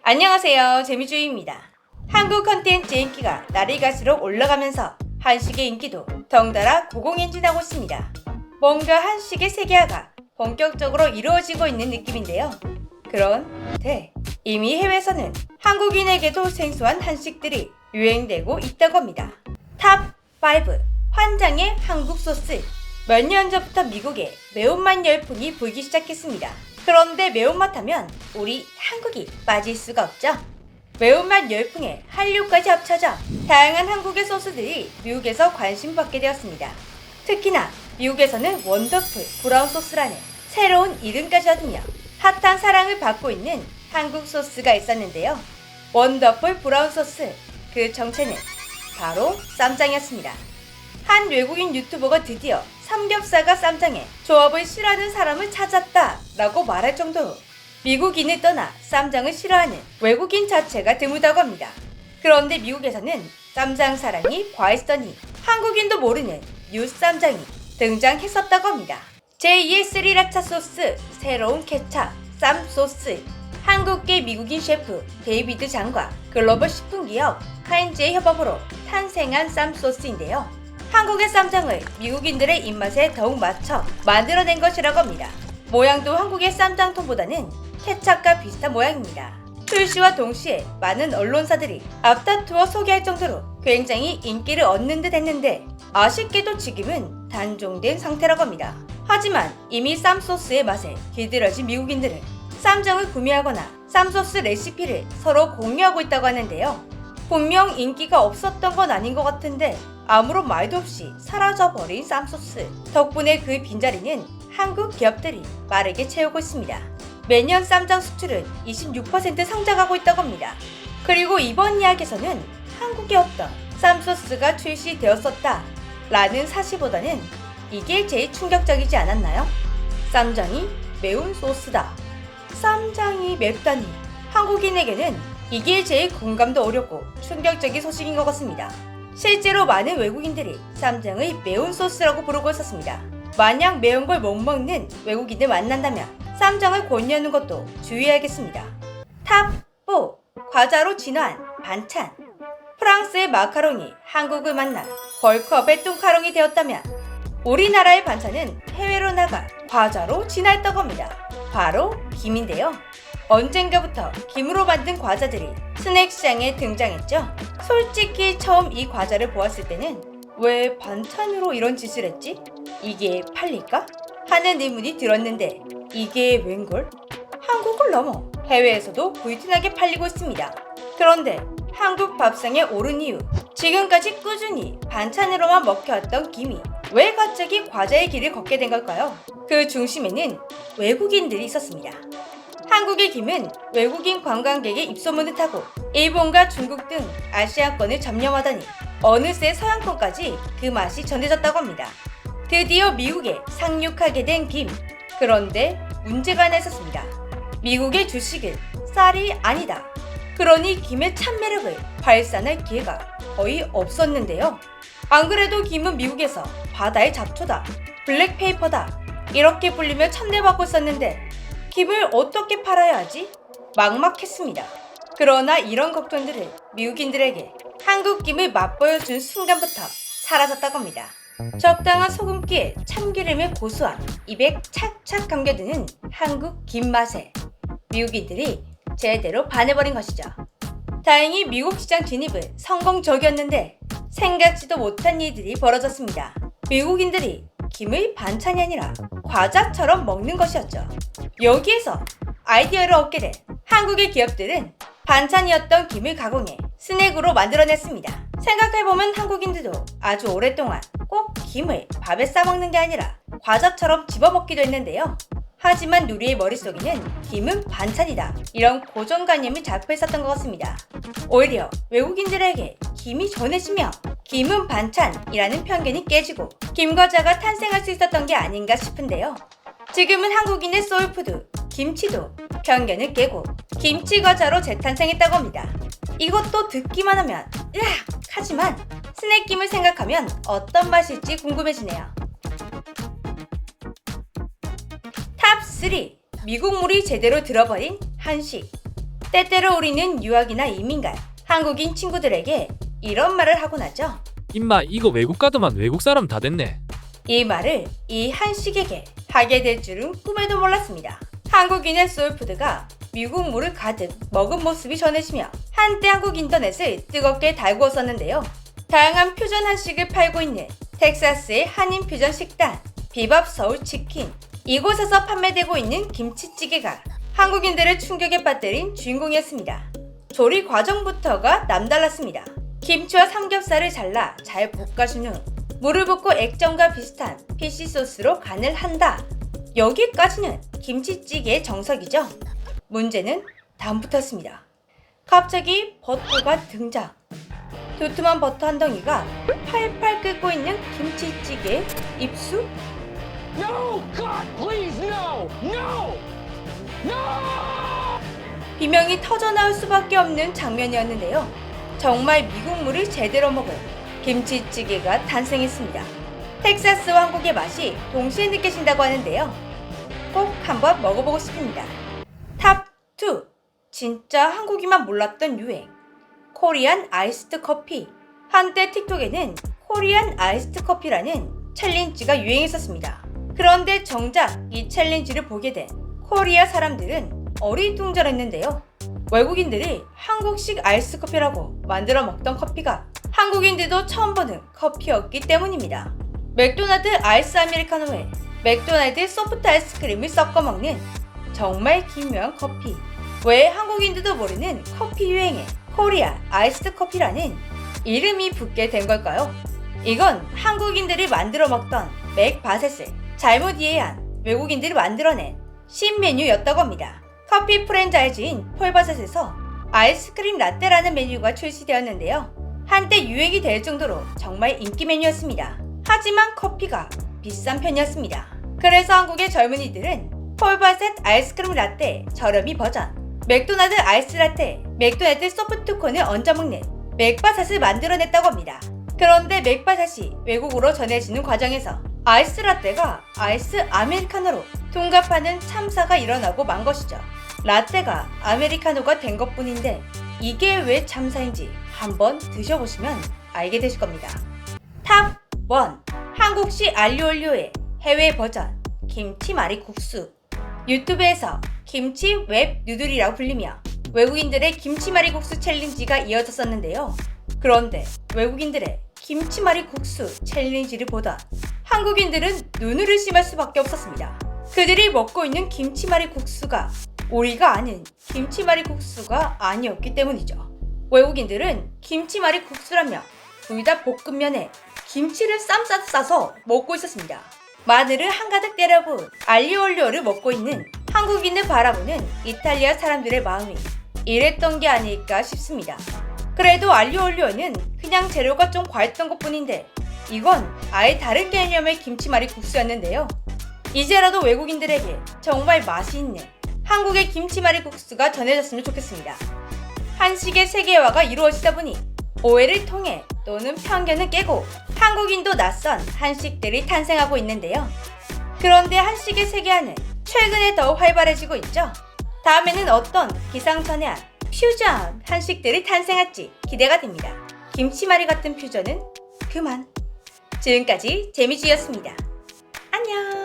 안녕하세요, 재미주의입니다. 한국 컨텐츠 인기가 날이 갈수록 올라가면서 한식의 인기도 덩달아 고공행진하고 있습니다. 뭔가 한식의 세계화가 본격적으로 이루어지고 있는 느낌인데요. 그런데 이미 해외에서는 한국인에게도 생소한 한식들이 유행되고 있다고 합니다. 탑5 환장의 한국 소스. 몇 년 전부터 미국에 매운맛 열풍이 불기 시작했습니다. 그런데 매운맛 하면 우리 한국이 빠질 수가 없죠. 매운맛 열풍에 한류까지 합쳐져 다양한 한국의 소스들이 미국에서 관심받게 되었습니다. 특히나 미국에서는 원더풀 브라운 소스라는 새로운 이름까지 얻으며 핫한 사랑을 받고 있는 한국 소스가 있었는데요. 원더풀 브라운 소스, 그 정체는 바로 쌈장이었습니다. 한 외국인 유튜버가 드디어 삼겹살과 쌈장의 조합을 싫어하는 사람을 찾았다 라고 말할 정도로 미국인을 떠나 쌈장을 싫어하는 외국인 자체가 드물다고 합니다. 그런데 미국에서는 쌈장 사랑이 과했더니 한국인도 모르는 뉴 쌈장이 등장했었다고 합니다. 제2의 스리라차 소스, 새로운 케찹, 쌈 소스. 한국계 미국인 셰프 데이비드 장과 글로벌 식품기업 하인즈의 협업으로 탄생한 쌈 소스인데요. 한국의 쌈장을 미국인들의 입맛에 더욱 맞춰 만들어낸 것이라고 합니다. 모양도 한국의 쌈장통보다는 케찹과 비슷한 모양입니다. 출시와 동시에 많은 언론사들이 앞다투어 소개할 정도로 굉장히 인기를 얻는 듯 했는데 아쉽게도 지금은 단종된 상태라고 합니다. 하지만 이미 쌈소스의 맛에 길들여진 미국인들은 쌈장을 구매하거나 쌈소스 레시피를 서로 공유하고 있다고 하는데요. 분명 인기가 없었던 건 아닌 것 같은데 아무런 말도 없이 사라져버린 쌈소스. 덕분에 그 빈자리는 한국 기업들이 빠르게 채우고 있습니다. 매년 쌈장 수출은 26% 성장하고 있다고 합니다. 그리고 이번 이야기에서는 한국에 없던 쌈소스가 출시되었었다 라는 사실보다는 이게 제일 충격적이지 않았나요? 쌈장이 매운 소스다. 쌈장이 맵다니. 한국인에게는 이게 제일 공감도 어렵고 충격적인 소식인 것 같습니다. 실제로 많은 외국인들이 쌈장의 매운 소스라고 부르고 있었습니다. 만약 매운 걸 못 먹는 외국인을 만난다면 쌈장을 권유하는 것도 주의해야겠습니다. 탑4 과자로 진화한 반찬. 프랑스의 마카롱이 한국을 만나 벌크업의 뚱카롱이 되었다면 우리나라의 반찬은 해외로 나가 과자로 진화했다고 합니다. 바로 김인데요. 언젠가부터 김으로 만든 과자들이 스낵 시장에 등장했죠. 솔직히 처음 이 과자를 보았을 때는 왜 반찬으로 이런 짓을 했지? 이게 팔릴까? 하는 의문이 들었는데 이게 웬걸? 한국을 넘어 해외에서도 불티나게 팔리고 있습니다. 그런데 한국 밥상에 오른 이유, 지금까지 꾸준히 반찬으로만 먹혀왔던 김이 왜 갑자기 과자의 길을 걷게 된 걸까요? 그 중심에는 외국인들이 있었습니다. 한국의 김은 외국인 관광객의 입소문을 타고 일본과 중국 등 아시아권을 점령하더니 어느새 서양권까지 그 맛이 전해졌다고 합니다. 드디어 미국에 상륙하게 된 김. 그런데 문제가 하나 있었습니다. 미국의 주식은 쌀이 아니다. 그러니 김의 참 매력을 발산할 기회가 거의 없었는데요. 안 그래도 김은 미국에서 바다의 잡초다, 블랙페이퍼다 이렇게 불리며 천대받고 있었는데 김을 어떻게 팔아야 하지? 막막했습니다. 그러나 이런 걱정들을 미국인들에게 한국 김을 맛보여준 순간부터 사라졌다고 합니다. 적당한 소금기에 참기름의 고소함, 입에 착착 감겨드는 한국 김 맛에 미국인들이 제대로 반해버린 것이죠. 다행히 미국 시장 진입은 성공적이었는데 생각지도 못한 일들이 벌어졌습니다. 미국인들이 김을 반찬이 아니라 과자처럼 먹는 것이었죠. 여기에서 아이디어를 얻게 된 한국의 기업들은 반찬이었던 김을 가공해 스낵으로 만들어냈습니다. 생각해보면 한국인들도 아주 오랫동안 꼭 김을 밥에 싸먹는 게 아니라 과자처럼 집어먹기도 했는데요. 하지만 누리의 머릿속에는 김은 반찬이다 이런 고정관념이 잡혀 있었던 것 같습니다. 오히려 외국인들에게 김이 전해지며 김은 반찬이라는 편견이 깨지고 김과자가 탄생할 수 있었던 게 아닌가 싶은데요. 지금은 한국인의 소울푸드 김치도 편견을 깨고 김치과자로 재탄생했다고 합니다. 이것도 듣기만 하면 으악! 하지만 스낵김을 생각하면 어떤 맛일지 궁금해지네요. 탑3 미국물이 제대로 들어버린 한식. 때때로 우리는 유학이나 이민 간 한국인 친구들에게 이런 말을 하곤 하죠. 임마 이거 외국 가더만 외국 사람 다 됐네. 이 말을 이 한식에게 하게 될 줄은 꿈에도 몰랐습니다. 한국인의 소울푸드가 미국 물을 가득 먹은 모습이 전해지며 한때 한국 인터넷을 뜨겁게 달구었었는데요. 다양한 퓨전 한식을 팔고 있는 텍사스의 한인 퓨전 식당 비밥 서울 치킨, 이곳에서 판매되고 있는 김치찌개가 한국인들을 충격에 빠뜨린 주인공이었습니다. 조리 과정부터가 남달랐습니다. 김치와 삼겹살을 잘라 잘 볶아준 후 물을 붓고 액젓과 비슷한 피시 소스로 간을 한다. 여기까지는 김치찌개의 정석이죠. 문제는 다음부터였습니다. 갑자기 버터가 등장. 두툼한 버터 한 덩이가 팔팔 끓고 있는 김치찌개에 입수? No! God, please, no! No! No! 비명이 터져나올 수밖에 없는 장면이었는데요. 정말 미국물을 제대로 먹은 김치찌개가 탄생했습니다. 텍사스와 한국의 맛이 동시에 느껴진다고 하는데요. 꼭 한번 먹어보고 싶습니다. 탑 2. 진짜 한국인만 몰랐던 유행. 코리안 아이스드 커피. 한때 틱톡에는 코리안 아이스드 커피라는 챌린지가 유행했었습니다. 그런데 정작 이 챌린지를 보게 된 코리아 사람들은 어리둥절했는데요. 외국인들이 한국식 아이스 커피라고 만들어 먹던 커피가 한국인들도 처음 보는 커피였기 때문입니다. 맥도날드 아이스 아메리카노에 맥도날드 소프트 아이스크림을 섞어 먹는 정말 기묘한 커피. 왜 한국인들도 모르는 커피 유행에 코리아 아이스드 커피라는 이름이 붙게 된 걸까요? 이건 한국인들이 만들어 먹던 맥바셋을 잘못 이해한 외국인들이 만들어낸 신메뉴였다고 합니다. 커피 프랜차이즈인 폴바셋에서 아이스크림 라떼라는 메뉴가 출시되었는데요. 한때 유행이 될 정도로 정말 인기 메뉴였습니다. 하지만 커피가 비싼 편이었습니다. 그래서 한국의 젊은이들은 폴바셋 아이스크림 라떼 저렴이 버전, 맥도날드 아이스 라떼, 맥도날드 소프트콘을 얹어 먹는 맥바셋을 만들어냈다고 합니다. 그런데 맥바셋이 외국으로 전해지는 과정에서 아이스 라떼가 아이스 아메리카노로 둔갑하는 참사가 일어나고 만 것이죠. 라떼가 아메리카노가 된 것뿐인데 이게 왜 참사인지 한번 드셔보시면 알게 되실 겁니다. 탑 1. 한국식 알리올리오의 해외 버전 김치말이 국수. 유튜브에서 김치 웹 누들이라고 불리며 외국인들의 김치말이 국수 챌린지가 이어졌었는데요. 그런데 외국인들의 김치말이 국수 챌린지를 보다 한국인들은 눈을 의심할 수밖에 없었습니다. 그들이 먹고 있는 김치말이 국수가 우리가 아는 김치말이 국수가 아니었기 때문이죠. 외국인들은 김치말이 국수라며 불닭 볶음면에 김치를 쌈 싸서 먹고 있었습니다. 마늘을 한가득 때려부은 알리올리오를 먹고 있는 한국인을 바라보는 이탈리아 사람들의 마음이 이랬던 게 아닐까 싶습니다. 그래도 알리올리오는 그냥 재료가 좀 과했던 것뿐인데 이건 아예 다른 개념의 김치말이 국수였는데요. 이제라도 외국인들에게 정말 맛이 있는 한국의 김치말이 국수가 전해졌으면 좋겠습니다. 한식의 세계화가 이루어지다 보니 오해를 통해 또는 편견을 깨고 한국인도 낯선 한식들이 탄생하고 있는데요. 그런데 한식의 세계화는 최근에 더 활발해지고 있죠. 다음에는 어떤 기상천외한 퓨전 한식들이 탄생할지 기대가 됩니다. 김치말이 같은 퓨전은 그만. 지금까지 재미주였습니다. 안녕.